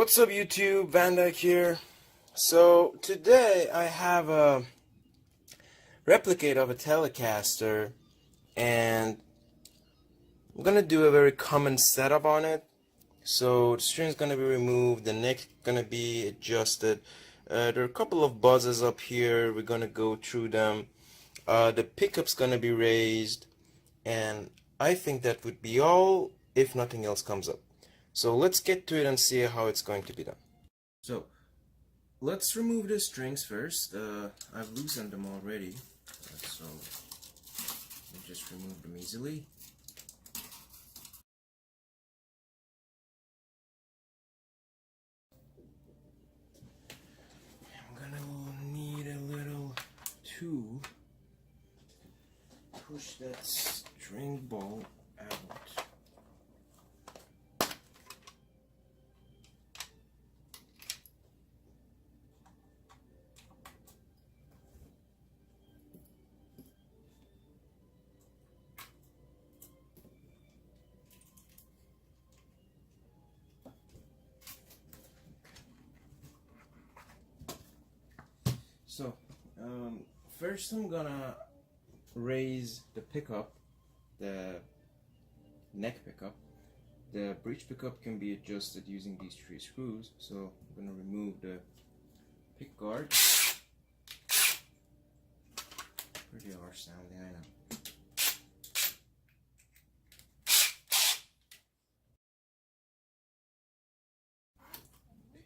What's up YouTube, VanDike here. So today I have a replicate of a Telecaster and I'm gonna do a very common setup on it. So the string's gonna be removed, the neck gonna be adjusted. There are a couple of buzzes up here, we're gonna go through them. The pickup's gonna be raised, and I think that would be all if nothing else comes up. So let's get to it and see how it's going to be done. So let's remove the strings first. I've loosened them already, so you just remove them easily. I'm gonna need a little tool to push that string ball out. So, first I'm gonna raise the pickup, the neck pickup. The bridge pickup can be adjusted using these 3 screws. So I'm gonna remove the pick guard. Pretty harsh sounding, I know.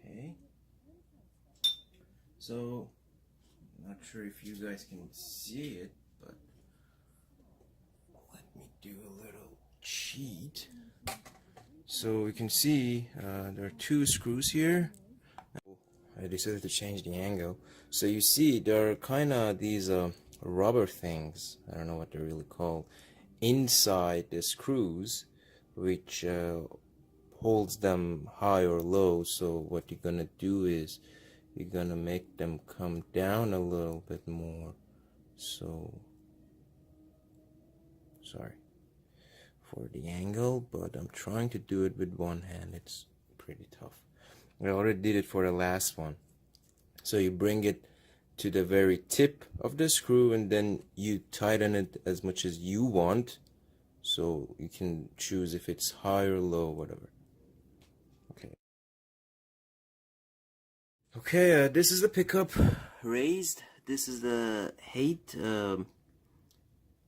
Okay. So, not sure if you guys can see it, but let me do a little cheat. So we can see there are 2 screws here. I decided to change the angle. So you see there are kind of these rubber things, I don't know what they're really called, inside the screws, which holds them high or low. So what you're gonna do is you're gonna make them come down a little bit more. So sorry for the angle, but I'm trying to do it with one hand. It's pretty tough. I already did it for the last one. So you bring it to the very tip of the screw and then you tighten it as much as you want. So you can choose if it's high or low, whatever. Okay, this is the pickup raised. This is the height.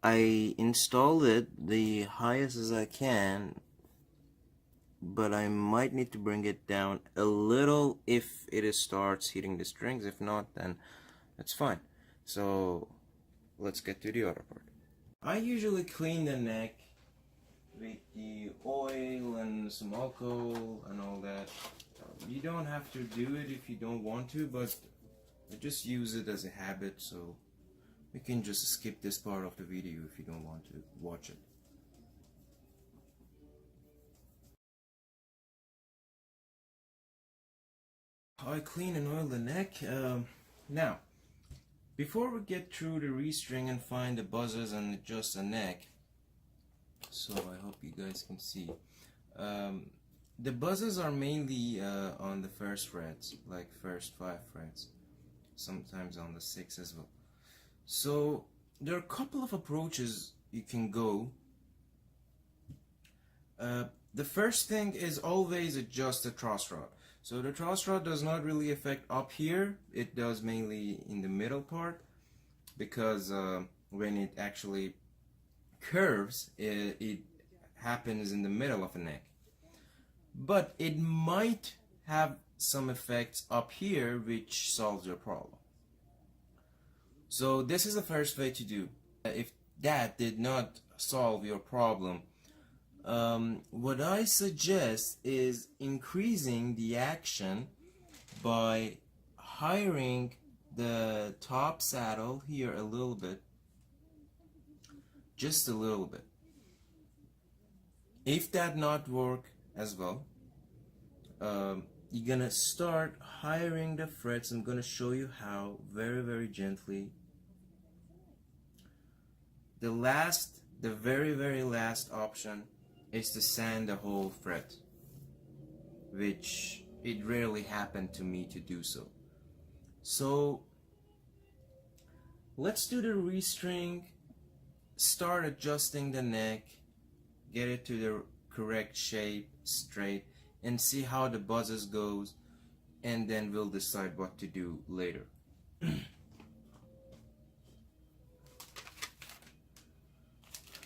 I installed it the highest as I can, but I might need to bring it down a little if it starts hitting the strings. If not, then that's fine. So let's get to the other part. I usually clean the neck with the oil and some alcohol and all that. You don't have to do it if you don't want to, but I just use it as a habit, so you can just skip this part of the video if you don't want to watch it. I clean and oil the neck. Now, before we get through the restring and find the buzzers and adjust the neck, so I hope you guys can see. The buzzers are mainly on the first frets, like first 5 frets, sometimes on the 6 as well. So there are a couple of approaches you can go. The first thing is always adjust the truss rod. So the truss rod does not really affect up here, it does mainly in the middle part, because when it actually curves, it happens in the middle of the neck. But it might have some effects up here which solves your problem. So this is the first way to do. If that did not solve your problem, what I suggest is increasing the action by hiring the top saddle here a little bit, just a little bit. If that not work as well, you're gonna start hiring the frets. I'm gonna show you how, very gently. The very last option is to sand the whole fret, which it rarely happened to me to do so. So let's do the restring, start adjusting the neck, get it to the correct shape, straight, and see how the buzzes goes, and then we'll decide what to do later.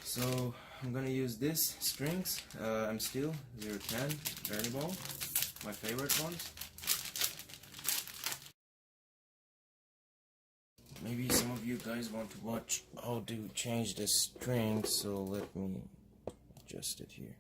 So I'm gonna use this strings. I'm still 010 variable, my favorite ones. Maybe some of you guys want to watch how to change the string, so let me adjust it here.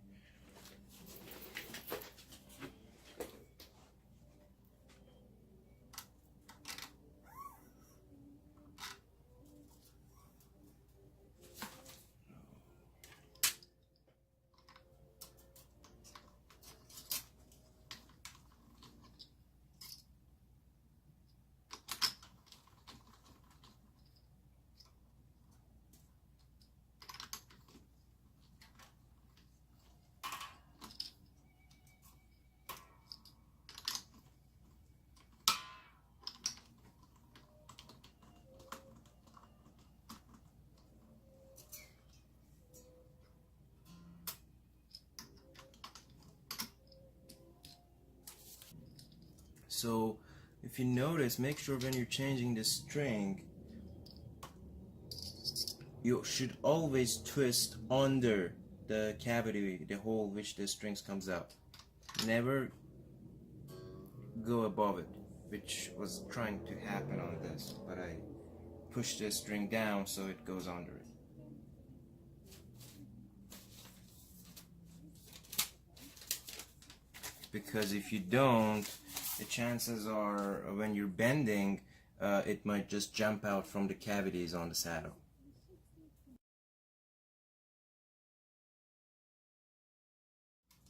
So if you notice, make sure when you're changing the string, you should always twist under the cavity, the hole which the strings comes out. Never go above it, which was trying to happen on this, but I pushed the string down so it goes under it. Because if you don't, the chances are when you're bending, it might just jump out from the cavities on the saddle.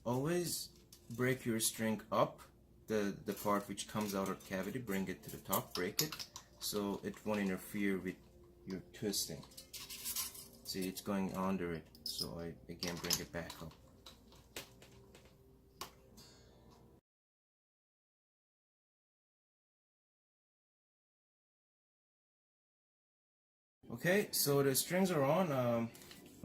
Always break your string up, the part which comes out of the cavity, bring it to the top, break it, so it won't interfere with your twisting. See, it's going under it, so I again bring it back up. Okay, so the strings are on.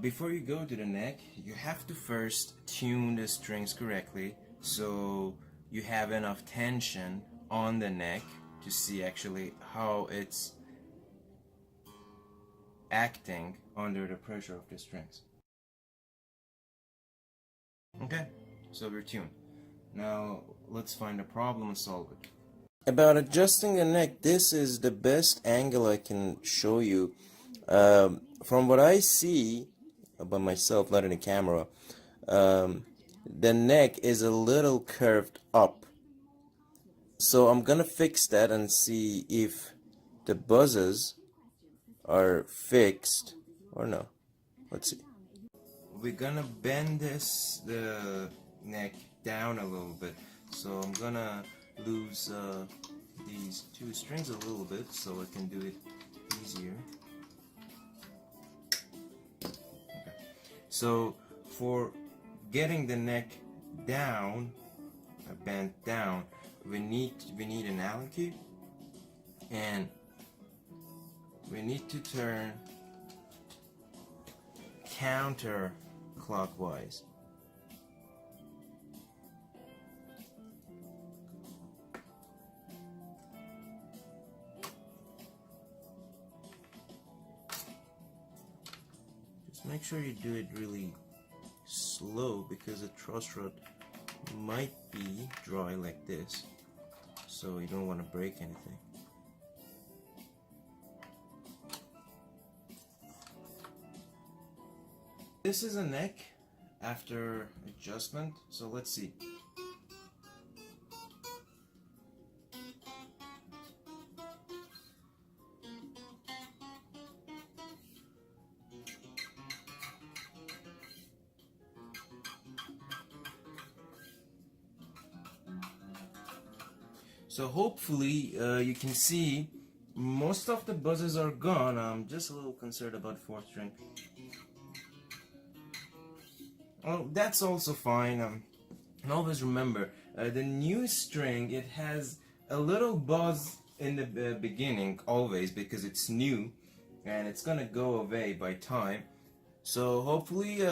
Before you go to the neck, you have to first tune the strings correctly so you have enough tension on the neck to see actually how it's acting under the pressure of the strings. Okay, so we're tuned. Now let's find a problem and solve it. About adjusting the neck, this is the best angle I can show you. From what I see by myself, not in the camera, the neck is a little curved up. So I'm gonna fix that and see if the buzzes are fixed or no. Let's see. We're gonna bend the neck down a little bit. So I'm gonna lose these two strings a little bit so I can do it easier. So for getting the neck down, bent down, we need an Allen key, and we need to turn counterclockwise. Make sure you do it really slow because the truss rod might be dry like this, so you don't want to break anything. This is a neck after adjustment, so let's see. So hopefully you can see most of the buzzes are gone. I'm just a little concerned about fourth string. Oh, that's also fine. And always remember, The new string, it has a little buzz in the beginning always because it's new, and it's gonna go away by time. So hopefully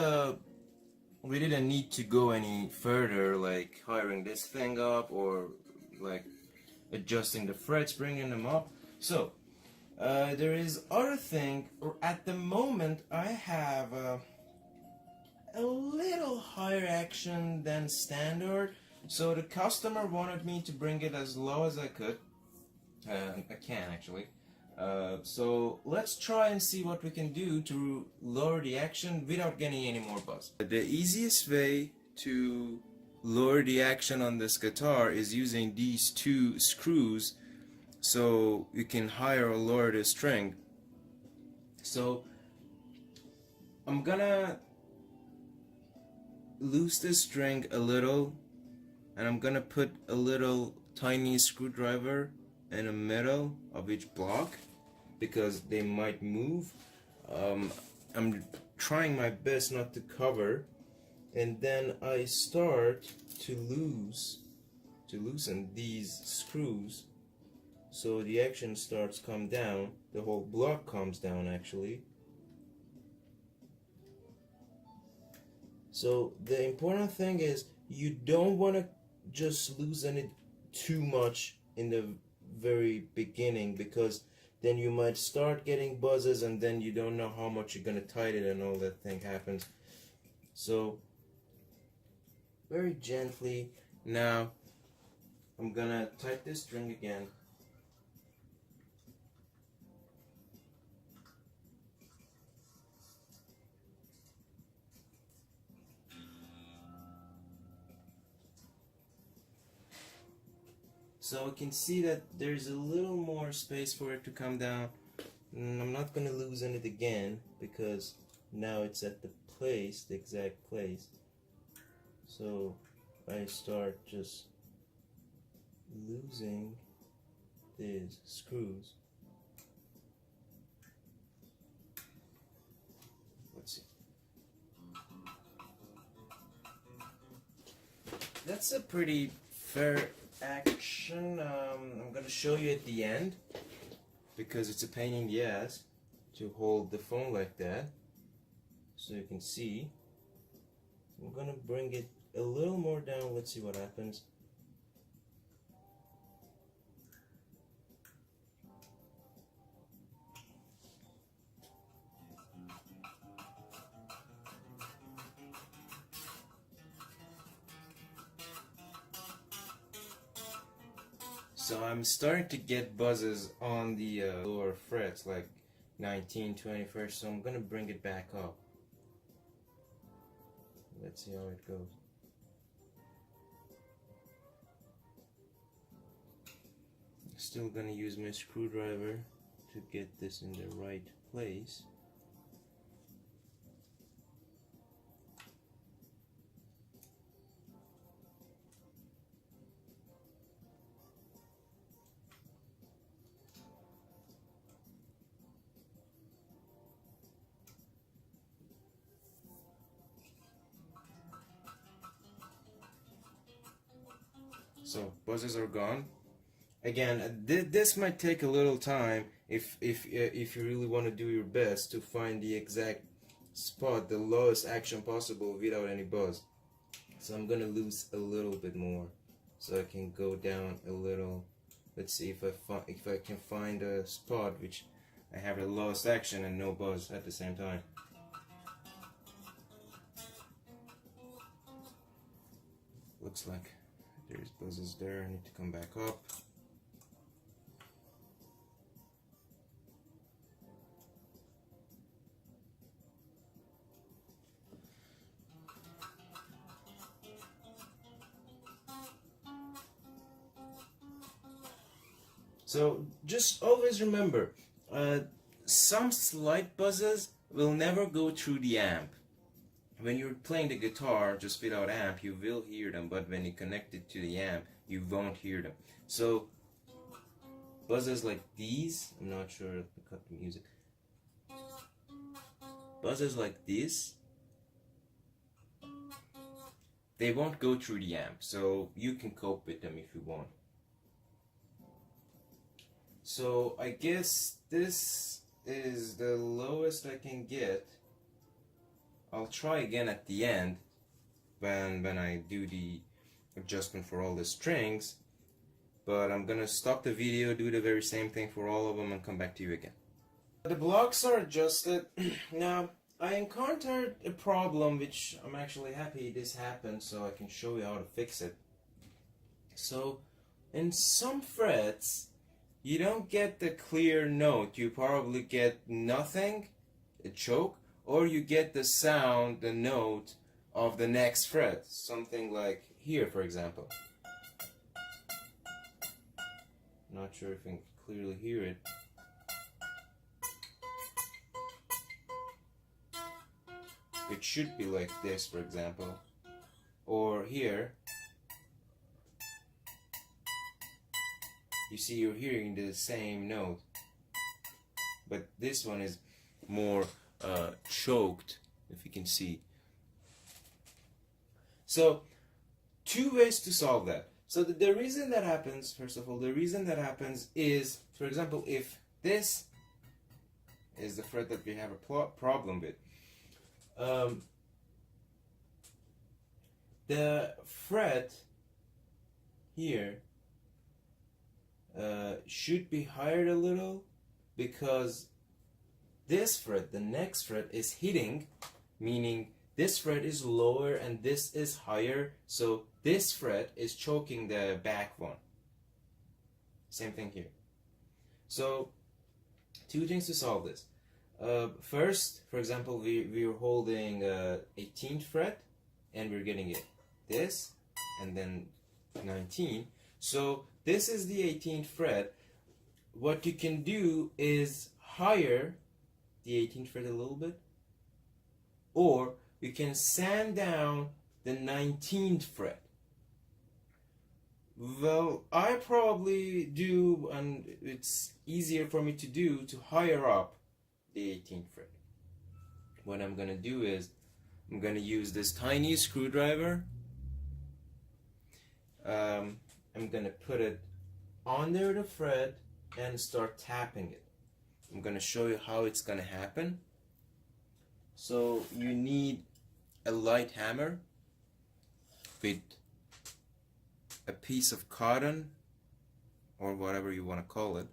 we didn't need to go any further, like hiring this thing up or like adjusting the frets, bringing them up. So there is other thing. At the moment I have a little higher action than standard, so the customer wanted me to bring it as low as I could. I can actually. So let's try and see what we can do to lower the action without getting any more buzz. The easiest way to lower the action on this guitar is using these two screws, so you can higher or lower the string. So I'm gonna loose the string a little, and I'm gonna put a little tiny screwdriver in the middle of each block because they might move. I'm trying my best not to cover, and then I start to loosen these screws, so the action starts to come down. The whole block comes down actually. So the important thing is you don't want to just loosen it too much in the very beginning, because then you might start getting buzzes and then you don't know how much you're going to tighten it and all that thing happens. So very gently. Now I'm going to tighten this string again. So I can see that there's a little more space for it to come down. I'm not going to loosen it again because now it's at the place, the exact place. So I start just losing these screws. Let's see. That's a pretty fair action. I'm gonna show you at the end because it's a pain in the ass to hold the phone like that, so you can see. I'm gonna bring it a little more down. Let's see what happens. So I'm starting to get buzzes on the lower frets, like 19, 21st, so I'm gonna bring it back up. Let's see how it goes. Still gonna use my screwdriver to get this in the right place. So buzzes are gone. Again, this might take a little time if you really want to do your best to find the exact spot, the lowest action possible without any buzz. So I'm gonna lose a little bit more, so I can go down a little. Let's see if I can find a spot which I have the lowest action and no buzz at the same time. Looks like there's buzzes there. I need to come back up. So just always remember, some slight buzzes will never go through the amp. When you're playing the guitar just without amp, you will hear them, but when you connect it to the amp, you won't hear them. So buzzes like these, I'm not sure if I cut the music. Buzzes like this, they won't go through the amp, so you can cope with them if you want. So I guess this is the lowest I can get. I'll try again at the end when I do the adjustment for all the strings, but I'm gonna stop the video, do the very same thing for all of them, and come back to you again. The blocks are adjusted. Now I encountered a problem, which I'm actually happy this happened, so I can show you how to fix it. So in some frets you don't get the clear note, you probably get nothing, a choke, or you get the sound, the note of the next fret, something like here for example. Not sure if you can clearly hear it. It should be like this for example, or here. You see, you're hearing the same note, but this one is more choked, if you can see. So, two ways to solve that. So the reason that happens, first of all, the reason that happens is, for example, if this is the fret that we have a problem with, the fret here should be higher a little, because this fret, the next fret, is hitting, meaning this fret is lower and this is higher, so this fret is choking the back one. Same thing here. So two things to solve this. First, for example, we're holding 18th fret and we're getting it this and then 19. So this is the 18th fret. What you can do is higher the 18th fret a little bit, or you can sand down the 19th fret. Well, I probably do, and it's easier for me to do, to higher up the 18th fret. What I'm gonna do is I'm gonna use this tiny screwdriver. I'm gonna put it under the fret and start tapping it. I'm gonna show you how it's gonna happen. So you need a light hammer with a piece of cotton or whatever you want to call it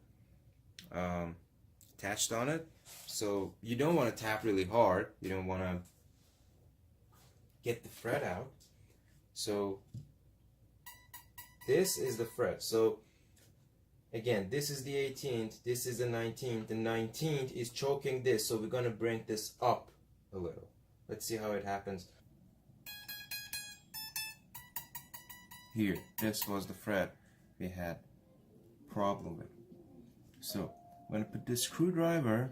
attached on it. So you don't want to tap really hard, you don't want to get the fret out. So this is the fret. So again, this is the 18th, this is the 19th. The 19th is choking this, so we're going to bring this up a little. Let's see how it happens. Here, this was the fret we had problem with. So I'm going to put this screwdriver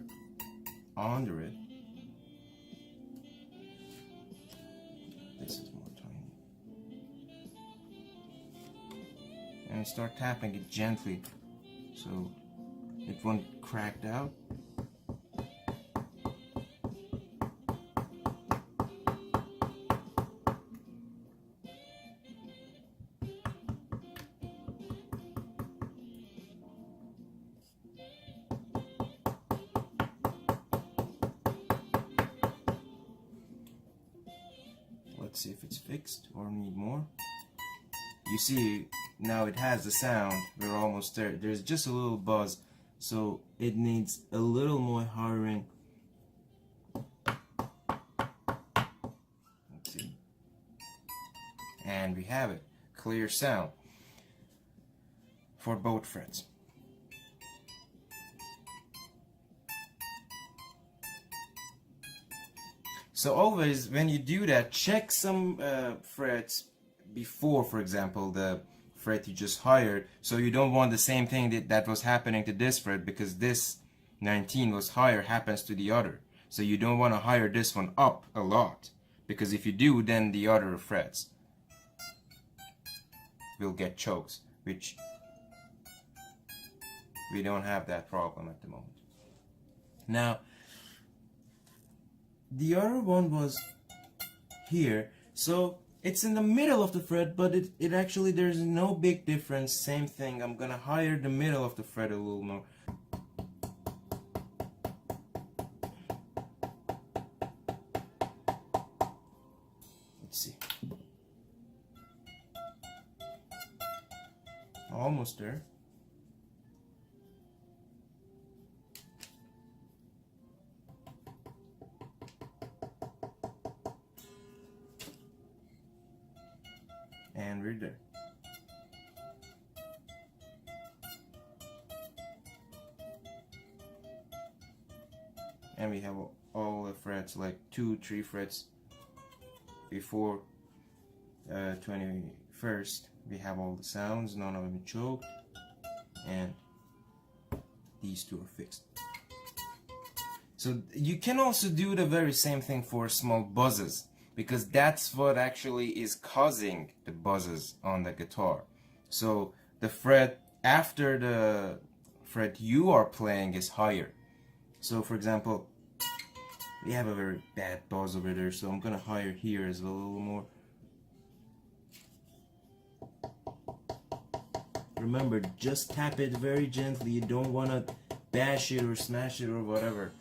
under it. This is more tiny. And start tapping it gently so it won't crack out. Let's see if it's fixed or need more. You see, now it has the sound. We're almost there. There's just a little buzz, so it needs a little more hammering. Let's see. And we have it. Clear sound for both frets. So always when you do that, check some frets before, for example, the fret you just hired, so you don't want the same thing that was happening to this fret, because this 19 was higher happens to the other. So you don't want to hire this one up a lot, because if you do, then the other frets will get chokes, which we don't have that problem at the moment. Now, the other one was here, so it's in the middle of the fret, but it actually, there's no big difference. Same thing. I'm gonna higher the middle of the fret a little more. Let's see. Almost there. And we're there. And we have all the frets, like 2-3 frets before 21st. We have all the sounds, none of them choked, and these two are fixed. So you can also do the very same thing for small buzzes, because that's what actually is causing the buzzes on the guitar. So the fret after the fret you are playing is higher. So for example, we have a very bad buzz over there, so I'm gonna higher here as well a little more. Remember, just tap it very gently. You don't wanna bash it or smash it or whatever.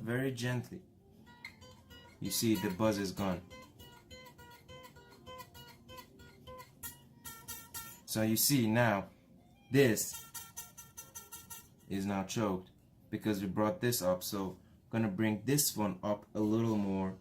Very gently. You see, the buzz is gone. So you see now, this is now choked because we brought this up. So I'm gonna bring this one up a little more.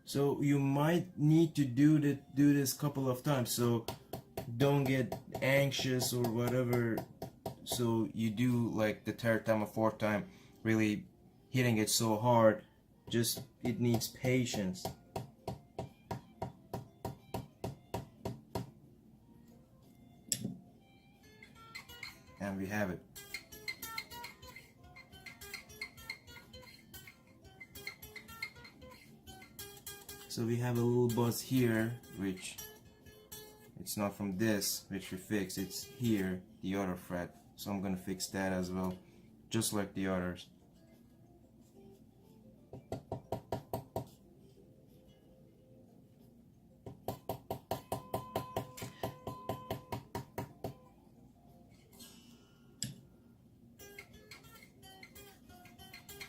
So you might need to do this couple of times, so don't get anxious or whatever. So you do like the third time or fourth time, really hitting it so hard. Just, it needs patience. And we have it. So we have a little buzz here, which it's not from this, which we fixed. It's here, the other fret. So I'm gonna fix that as well, just like the others.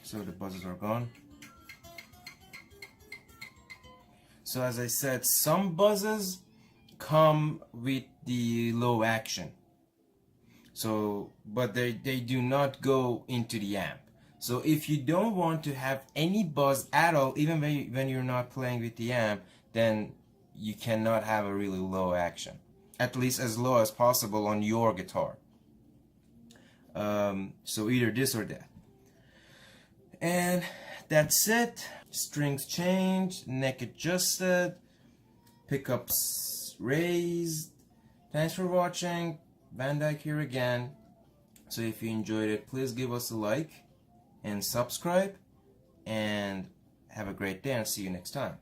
So the buzzes are gone. So as I said, some buzzes come with the low action. So, but they do not go into the amp. So if you don't want to have any buzz at all, even when you're not playing with the amp, then you cannot have a really low action. At least as low as possible on your guitar. So either this or that. And that's it. Strings changed, neck adjusted, pickups raised. Thanks for watching. VanDike here again. So if you enjoyed it, please give us a like and subscribe, and have a great day, and see you next time.